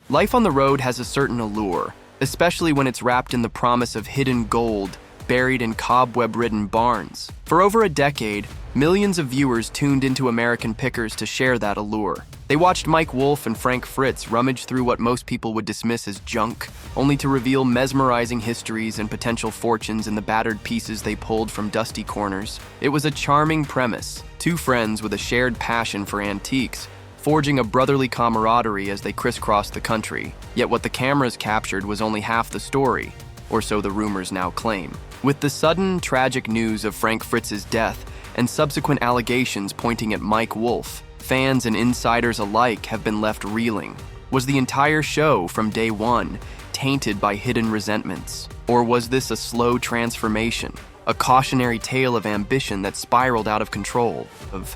Life on the road has a certain allure, especially when it's wrapped in the promise of hidden gold buried in cobweb-ridden barns. For over a decade, millions of viewers tuned into American Pickers to share that allure. They watched Mike Wolfe and Fritz rummage through what most people would dismiss as junk, only to reveal mesmerizing histories and potential fortunes in the battered pieces they pulled from dusty corners. It was a charming premise, two friends with a shared passion for antiques, forging a brotherly camaraderie as they crisscrossed the country. Yet what the cameras captured was only half the story, or so the rumors now claim. With the sudden, tragic news of Fritz's death and subsequent allegations pointing at Mike Wolfe, fans and insiders alike have been left reeling. Was the entire show from day one tainted by hidden resentments? Or was this a slow transformation, a cautionary tale of ambition that spiraled out of control?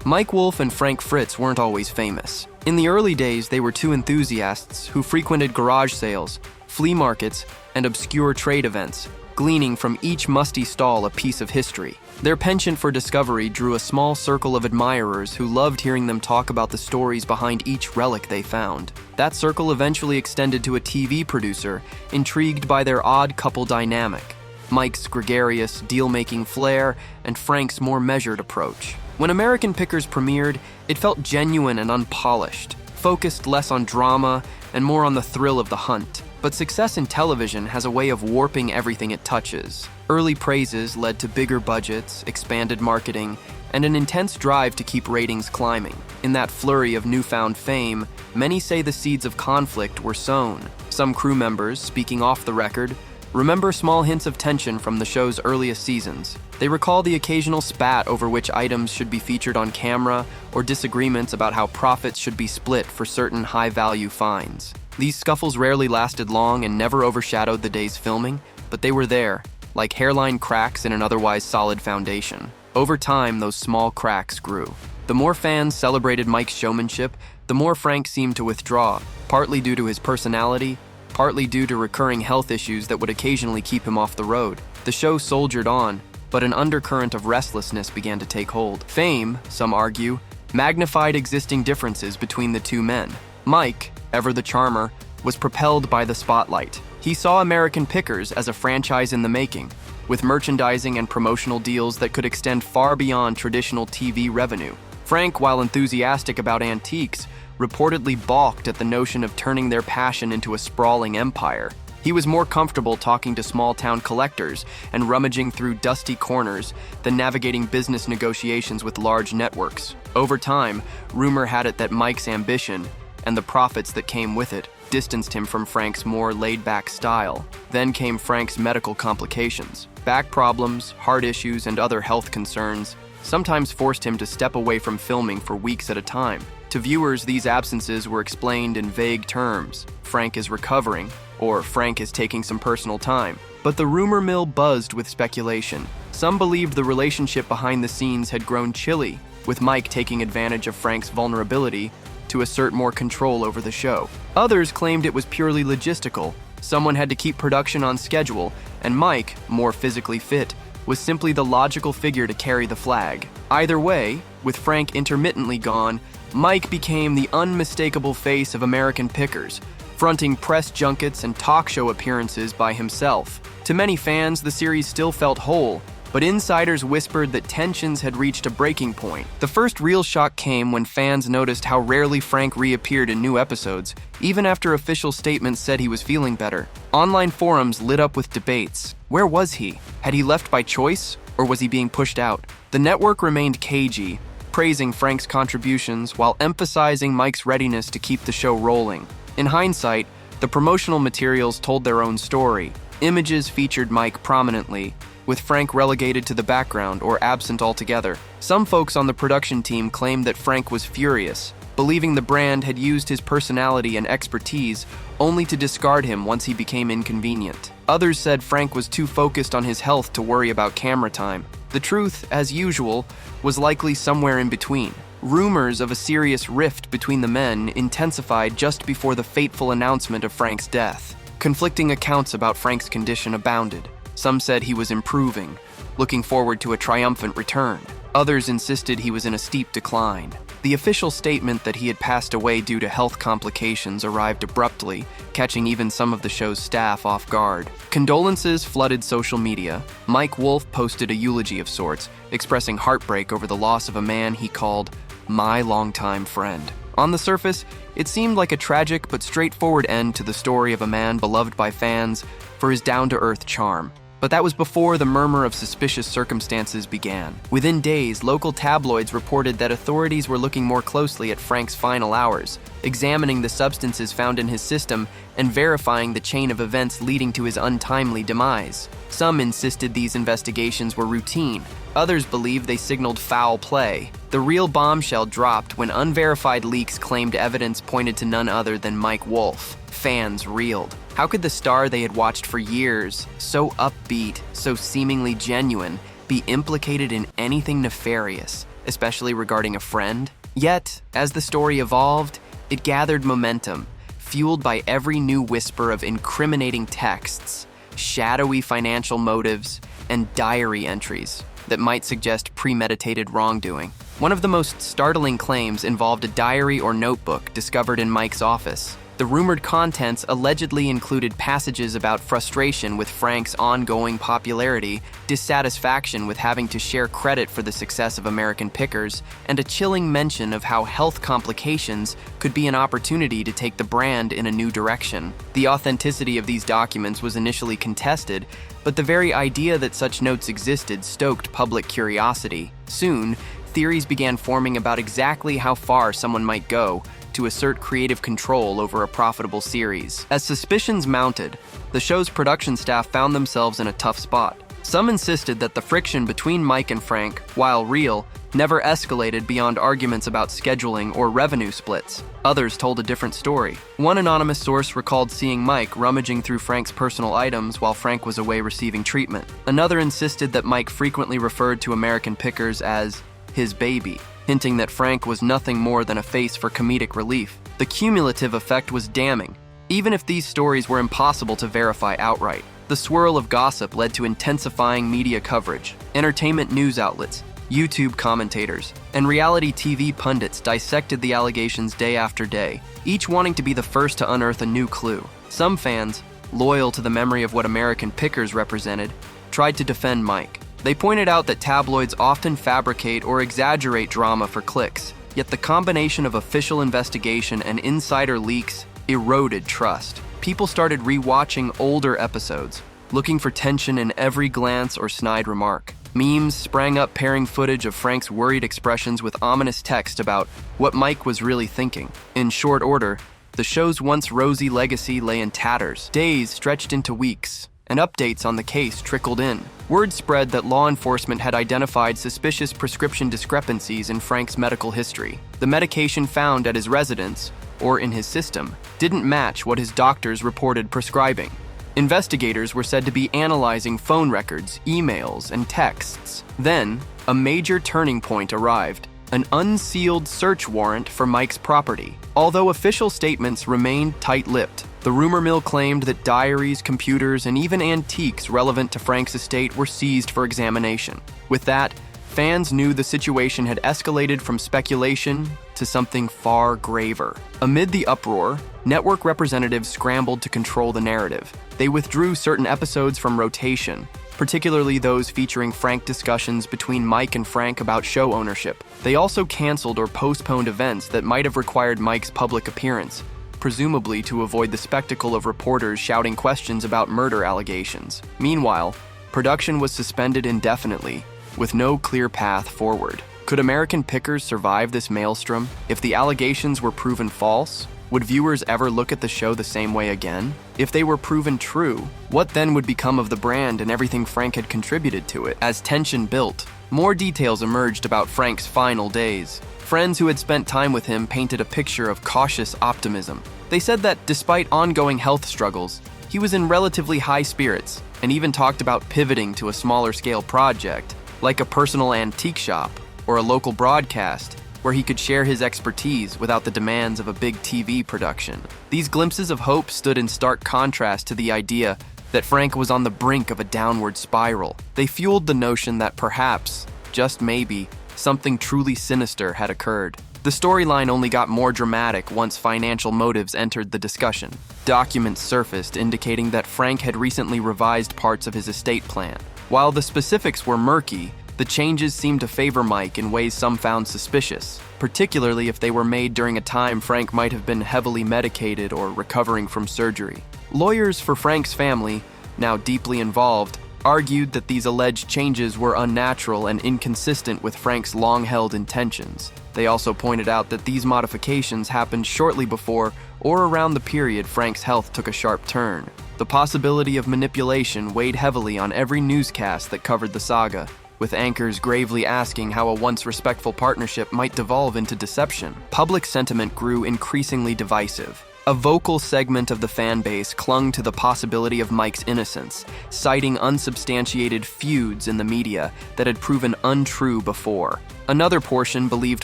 Mike Wolfe and Fritz weren't always famous. In the early days, they were two enthusiasts who frequented garage sales, flea markets, and obscure trade events, gleaning from each musty stall a piece of history. Their penchant for discovery drew a small circle of admirers who loved hearing them talk about the stories behind each relic they found. That circle eventually extended to a TV producer, intrigued by their odd couple dynamic, Mike's gregarious, deal-making flair, and Frank's more measured approach. When American Pickers premiered, it felt genuine and unpolished, focused less on drama and more on the thrill of the hunt. But success in television has a way of warping everything it touches. Early praises led to bigger budgets, expanded marketing, and an intense drive to keep ratings climbing. In that flurry of newfound fame, many say the seeds of conflict were sown. Some crew members, speaking off the record, remember small hints of tension from the show's earliest seasons. They recall the occasional spat over which items should be featured on camera or disagreements about how profits should be split for certain high-value finds. These scuffles rarely lasted long and never overshadowed the day's filming, but they were there, like hairline cracks in an otherwise solid foundation. Over time, those small cracks grew. The more fans celebrated Mike's showmanship, the more Frank seemed to withdraw, partly due to his personality, partly due to recurring health issues that would occasionally keep him off the road. The show soldiered on, but an undercurrent of restlessness began to take hold. Fame, some argue, magnified existing differences between the two men. Mike, ever the charmer, was propelled by the spotlight. He saw American Pickers as a franchise in the making, with merchandising and promotional deals that could extend far beyond traditional TV revenue. Frank, while enthusiastic about antiques, reportedly balked at the notion of turning their passion into a sprawling empire. He was more comfortable talking to small-town collectors and rummaging through dusty corners than navigating business negotiations with large networks. Over time, rumor had it that Mike's ambition, and the profits that came with it, distanced him from Frank's more laid-back style. Then came Frank's medical complications. Back problems, heart issues, and other health concerns sometimes forced him to step away from filming for weeks at a time. To viewers, these absences were explained in vague terms. Frank is recovering, or Frank is taking some personal time. But the rumor mill buzzed with speculation. Some believed the relationship behind the scenes had grown chilly, with Mike taking advantage of Frank's vulnerability to assert more control over the show. Others claimed it was purely logistical. Someone had to keep production on schedule, and Mike, more physically fit, was simply the logical figure to carry the flag. Either way, with Frank intermittently gone, Mike became the unmistakable face of American Pickers, fronting press junkets and talk show appearances by himself. To many fans, the series still felt whole, but insiders whispered that tensions had reached a breaking point. The first real shock came when fans noticed how rarely Frank reappeared in new episodes, even after official statements said he was feeling better. Online forums lit up with debates. Where was he? Had he left by choice, or was he being pushed out? The network remained cagey, praising Frank's contributions while emphasizing Mike's readiness to keep the show rolling. In hindsight, the promotional materials told their own story. Images featured Mike prominently, with Frank relegated to the background or absent altogether. Some folks on the production team claimed that Frank was furious, believing the brand had used his personality and expertise only to discard him once he became inconvenient. Others said Frank was too focused on his health to worry about camera time. The truth, as usual, was likely somewhere in between. Rumors of a serious rift between the men intensified just before the fateful announcement of Frank's death. Conflicting accounts about Frank's condition abounded. Some said he was improving, looking forward to a triumphant return. Others insisted he was in a steep decline. The official statement that he had passed away due to health complications arrived abruptly, catching even some of the show's staff off guard. Condolences flooded social media. Mike Wolfe posted a eulogy of sorts, expressing heartbreak over the loss of a man he called my longtime friend. On the surface, it seemed like a tragic but straightforward end to the story of a man beloved by fans for his down-to-earth charm. But that was before the murmur of suspicious circumstances began. Within days, local tabloids reported that authorities were looking more closely at Frank's final hours, examining the substances found in his system and verifying the chain of events leading to his untimely demise. Some insisted these investigations were routine. Others believed they signaled foul play. The real bombshell dropped when unverified leaks claimed evidence pointed to none other than Mike Wolfe. Fans reeled. How could the star they had watched for years, so upbeat, so seemingly genuine, be implicated in anything nefarious, especially regarding a friend? Yet, as the story evolved, it gathered momentum, fueled by every new whisper of incriminating texts, shadowy financial motives, and diary entries that might suggest premeditated wrongdoing. One of the most startling claims involved a diary or notebook discovered in Mike's office. The rumored contents allegedly included passages about frustration with Frank's ongoing popularity, dissatisfaction with having to share credit for the success of American Pickers, and a chilling mention of how health complications could be an opportunity to take the brand in a new direction. The authenticity of these documents was initially contested, but the very idea that such notes existed stoked public curiosity. Soon, theories began forming about exactly how far someone might go to assert creative control over a profitable series. As suspicions mounted, the show's production staff found themselves in a tough spot. Some insisted that the friction between Mike and Frank, while real, never escalated beyond arguments about scheduling or revenue splits. Others told a different story. One anonymous source recalled seeing Mike rummaging through Frank's personal items while Frank was away receiving treatment. Another insisted that Mike frequently referred to American Pickers as his baby, hinting that Frank was nothing more than a face for comedic relief. The cumulative effect was damning, even if these stories were impossible to verify outright. The swirl of gossip led to intensifying media coverage. Entertainment news outlets, YouTube commentators, and reality TV pundits dissected the allegations day after day, each wanting to be the first to unearth a new clue. Some fans, loyal to the memory of what American Pickers represented, tried to defend Mike. They pointed out that tabloids often fabricate or exaggerate drama for clicks, yet the combination of official investigation and insider leaks eroded trust. People started rewatching older episodes, looking for tension in every glance or snide remark. Memes sprang up pairing footage of Frank's worried expressions with ominous text about what Mike was really thinking. In short order, the show's once rosy legacy lay in tatters. Days stretched into weeks, and updates on the case trickled in. Word spread that law enforcement had identified suspicious prescription discrepancies in Frank's medical history. The medication found at his residence, or in his system, didn't match what his doctors reported prescribing. Investigators were said to be analyzing phone records, emails, and texts. Then, a major turning point arrived: an unsealed search warrant for Mike's property. Although official statements remained tight-lipped, the rumor mill claimed that diaries, computers, and even antiques relevant to Frank's estate were seized for examination. With that, fans knew the situation had escalated from speculation to something far graver. Amid the uproar, network representatives scrambled to control the narrative. They withdrew certain episodes from rotation, particularly those featuring frank discussions between Mike and Frank about show ownership. They also canceled or postponed events that might have required Mike's public appearance, presumably to avoid the spectacle of reporters shouting questions about murder allegations. Meanwhile, production was suspended indefinitely, with no clear path forward. Could American Pickers survive this maelstrom? If the allegations were proven false, would viewers ever look at the show the same way again? If they were proven true, what then would become of the brand and everything Frank had contributed to it? As tension built, more details emerged about Frank's final days. Friends who had spent time with him painted a picture of cautious optimism. They said that despite ongoing health struggles, he was in relatively high spirits, and even talked about pivoting to a smaller-scale project, like a personal antique shop or a local broadcast, where he could share his expertise without the demands of a big TV production. These glimpses of hope stood in stark contrast to the idea that Frank was on the brink of a downward spiral. They fueled the notion that perhaps, just maybe, something truly sinister had occurred. The storyline only got more dramatic once financial motives entered the discussion. Documents surfaced indicating that Frank had recently revised parts of his estate plan. While the specifics were murky, the changes seemed to favor Mike in ways some found suspicious, particularly if they were made during a time Frank might have been heavily medicated or recovering from surgery. Lawyers for Frank's family, now deeply involved, argued that these alleged changes were unnatural and inconsistent with Frank's long-held intentions. They also pointed out that these modifications happened shortly before or around the period Frank's health took a sharp turn. The possibility of manipulation weighed heavily on every newscast that covered the saga, with anchors gravely asking how a once respectful partnership might devolve into deception. Public sentiment grew increasingly divisive. A vocal segment of the fan base clung to the possibility of Mike's innocence, citing unsubstantiated feuds in the media that had proven untrue before. Another portion believed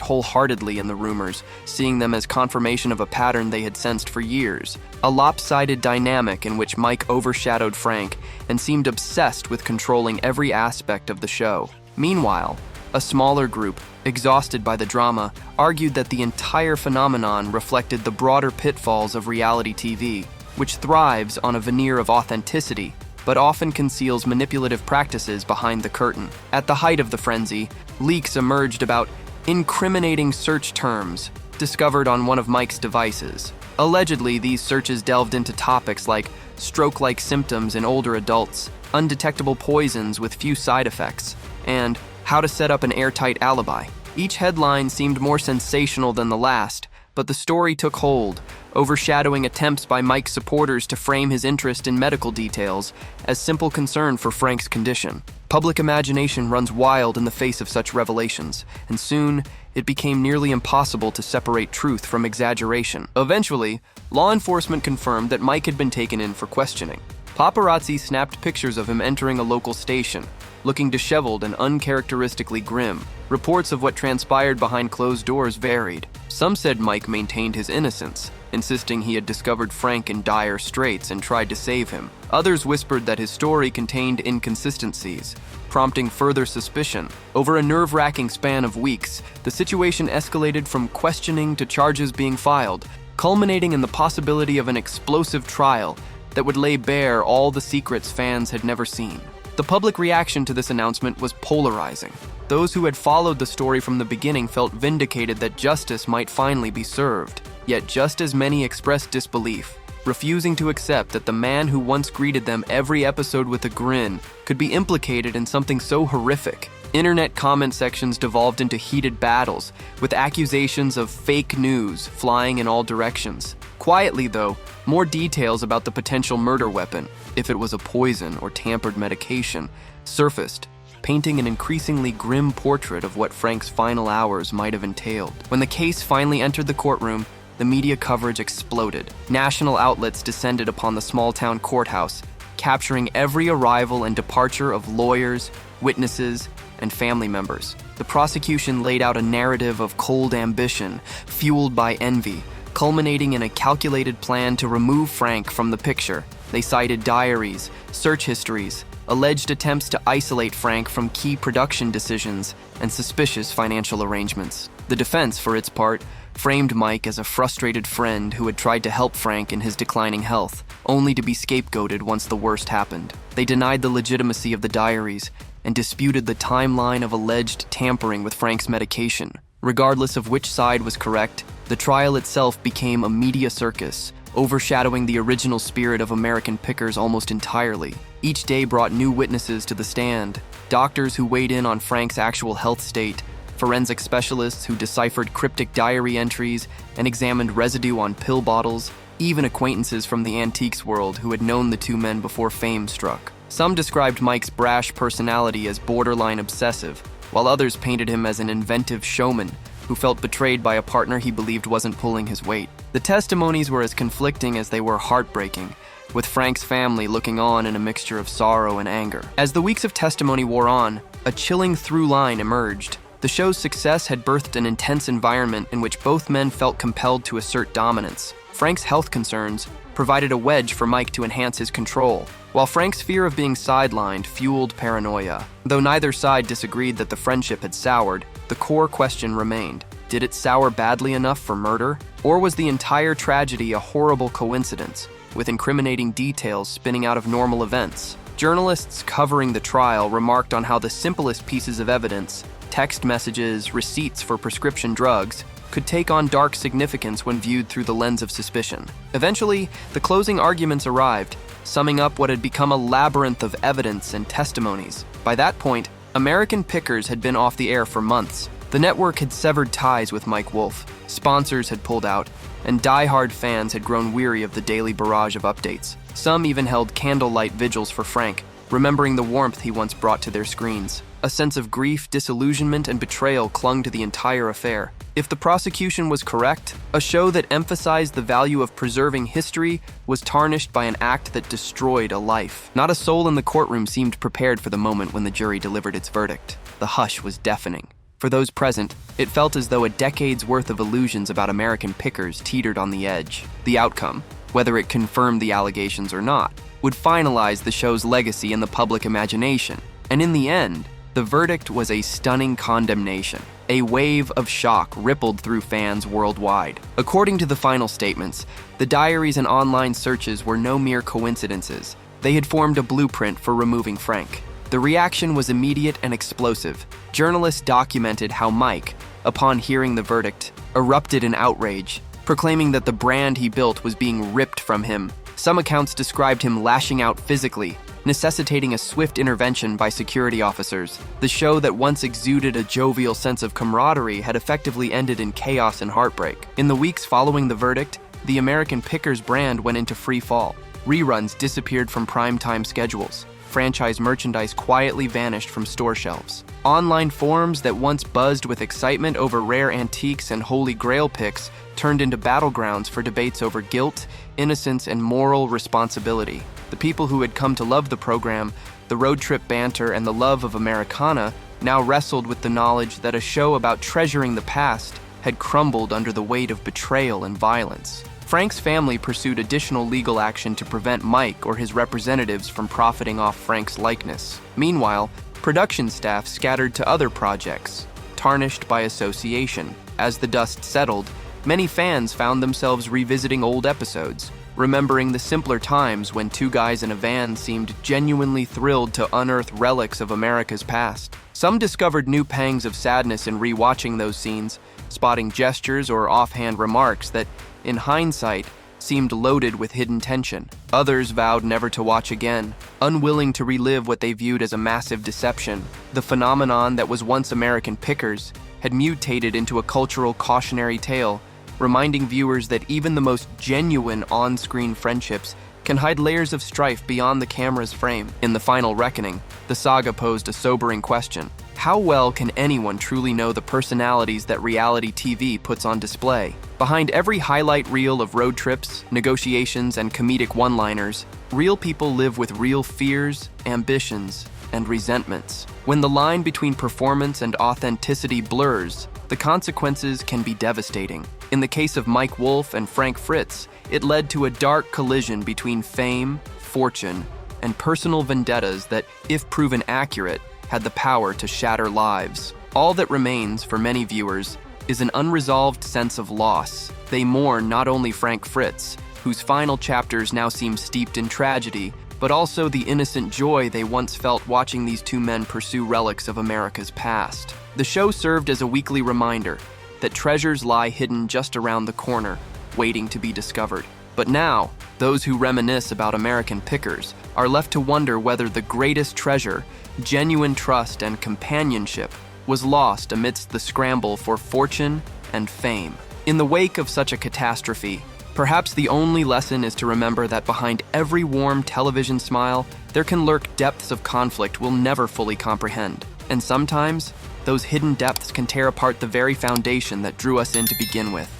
wholeheartedly in the rumors, seeing them as confirmation of a pattern they had sensed for years, a lopsided dynamic in which Mike overshadowed Frank and seemed obsessed with controlling every aspect of the show. Meanwhile, a smaller group, exhausted by the drama, argued that the entire phenomenon reflected the broader pitfalls of reality TV, which thrives on a veneer of authenticity, but often conceals manipulative practices behind the curtain. At the height of the frenzy, leaks emerged about incriminating search terms discovered on one of Mike's devices. Allegedly, these searches delved into topics like stroke-like symptoms in older adults, undetectable poisons with few side effects, and how to set up an airtight alibi. Each headline seemed more sensational than the last, but the story took hold, overshadowing attempts by Mike's supporters to frame his interest in medical details as simple concern for Frank's condition. Public imagination runs wild in the face of such revelations, and soon it became nearly impossible to separate truth from exaggeration. Eventually, law enforcement confirmed that Mike had been taken in for questioning. Paparazzi snapped pictures of him entering a local station, looking disheveled and uncharacteristically grim. Reports of what transpired behind closed doors varied. Some said Mike maintained his innocence, insisting he had discovered Frank in dire straits and tried to save him. Others whispered that his story contained inconsistencies, prompting further suspicion. Over a nerve-wracking span of weeks, the situation escalated from questioning to charges being filed, culminating in the possibility of an explosive trial that would lay bare all the secrets fans had never seen. The public reaction to this announcement was polarizing. Those who had followed the story from the beginning felt vindicated that justice might finally be served. Yet just as many expressed disbelief, refusing to accept that the man who once greeted them every episode with a grin could be implicated in something so horrific. Internet comment sections devolved into heated battles, with accusations of fake news flying in all directions. Quietly, though, more details about the potential murder weapon, if it was a poison or tampered medication, surfaced, painting an increasingly grim portrait of what Frank's final hours might have entailed. When the case finally entered the courtroom, the media coverage exploded. National outlets descended upon the small-town courthouse, capturing every arrival and departure of lawyers, witnesses, and family members. The prosecution laid out a narrative of cold ambition, fueled by envy, culminating in a calculated plan to remove Frank from the picture. They cited diaries, search histories, alleged attempts to isolate Frank from key production decisions, and suspicious financial arrangements. The defense, for its part, framed Mike as a frustrated friend who had tried to help Frank in his declining health, only to be scapegoated once the worst happened. They denied the legitimacy of the diaries and disputed the timeline of alleged tampering with Frank's medication. Regardless of which side was correct, the trial itself became a media circus, overshadowing the original spirit of American Pickers almost entirely. Each day brought new witnesses to the stand, doctors who weighed in on Frank's actual health state, forensic specialists who deciphered cryptic diary entries and examined residue on pill bottles, even acquaintances from the antiques world who had known the two men before fame struck. Some described Mike's brash personality as borderline obsessive, while others painted him as an inventive showman who felt betrayed by a partner he believed wasn't pulling his weight. The testimonies were as conflicting as they were heartbreaking, with Frank's family looking on in a mixture of sorrow and anger. As the weeks of testimony wore on, a chilling through line emerged. The show's success had birthed an intense environment in which both men felt compelled to assert dominance. Frank's health concerns provided a wedge for Mike to enhance his control, while Frank's fear of being sidelined fueled paranoia. Though neither side disagreed that the friendship had soured, the core question remained. Did it sour badly enough for murder? Or was the entire tragedy a horrible coincidence, with incriminating details spinning out of normal events? Journalists covering the trial remarked on how the simplest pieces of evidence, text messages, receipts for prescription drugs, could take on dark significance when viewed through the lens of suspicion. Eventually, the closing arguments arrived, summing up what had become a labyrinth of evidence and testimonies. By that point, American Pickers had been off the air for months. The network had severed ties with Mike Wolfe, sponsors had pulled out, and die-hard fans had grown weary of the daily barrage of updates. Some even held candlelight vigils for Frank, remembering the warmth he once brought to their screens. A sense of grief, disillusionment, and betrayal clung to the entire affair. If the prosecution was correct, a show that emphasized the value of preserving history was tarnished by an act that destroyed a life. Not a soul in the courtroom seemed prepared for the moment when the jury delivered its verdict. The hush was deafening. For those present, it felt as though a decade's worth of illusions about American Pickers teetered on the edge. The outcome, whether it confirmed the allegations or not, would finalize the show's legacy in the public imagination. And in the end, the verdict was a stunning condemnation. A wave of shock rippled through fans worldwide. According to the final statements, the diaries and online searches were no mere coincidences. They had formed a blueprint for removing Frank. The reaction was immediate and explosive. Journalists documented how Mike, upon hearing the verdict, erupted in outrage, proclaiming that the brand he built was being ripped from him. Some accounts described him lashing out physically, necessitating a swift intervention by security officers. The show that once exuded a jovial sense of camaraderie had effectively ended in chaos and heartbreak. In the weeks following the verdict, the American Pickers brand went into free fall. Reruns disappeared from primetime schedules. Franchise merchandise quietly vanished from store shelves. Online forums that once buzzed with excitement over rare antiques and holy grail picks turned into battlegrounds for debates over guilt, innocence, and moral responsibility. The people who had come to love the program, the road trip banter, and the love of Americana now wrestled with the knowledge that a show about treasuring the past had crumbled under the weight of betrayal and violence. Frank's family pursued additional legal action to prevent Mike or his representatives from profiting off Frank's likeness. Meanwhile, production staff scattered to other projects, tarnished by association. As the dust settled, many fans found themselves revisiting old episodes, remembering the simpler times when two guys in a van seemed genuinely thrilled to unearth relics of America's past. Some discovered new pangs of sadness in rewatching those scenes, spotting gestures or offhand remarks that, in hindsight, seemed loaded with hidden tension. Others vowed never to watch again, unwilling to relive what they viewed as a massive deception. The phenomenon that was once American Pickers had mutated into a cultural cautionary tale, reminding viewers that even the most genuine on-screen friendships can hide layers of strife beyond the camera's frame. In the final reckoning, the saga posed a sobering question. How well can anyone truly know the personalities that reality TV puts on display? Behind every highlight reel of road trips, negotiations, and comedic one-liners, real people live with real fears, ambitions, and resentments. When the line between performance and authenticity blurs, the consequences can be devastating. In the case of Mike Wolfe and Frank Fritz, it led to a dark collision between fame, fortune, and personal vendettas that, if proven accurate, had the power to shatter lives. All that remains for many viewers is an unresolved sense of loss. They mourn not only Frank Fritz, whose final chapters now seem steeped in tragedy, but also the innocent joy they once felt watching these two men pursue relics of America's past. The show served as a weekly reminder that treasures lie hidden just around the corner, waiting to be discovered. But now, those who reminisce about American Pickers are left to wonder whether the greatest treasure, genuine trust and companionship, was lost amidst the scramble for fortune and fame. In the wake of such a catastrophe, perhaps the only lesson is to remember that behind every warm television smile, there can lurk depths of conflict we'll never fully comprehend. And sometimes, those hidden depths can tear apart the very foundation that drew us in to begin with.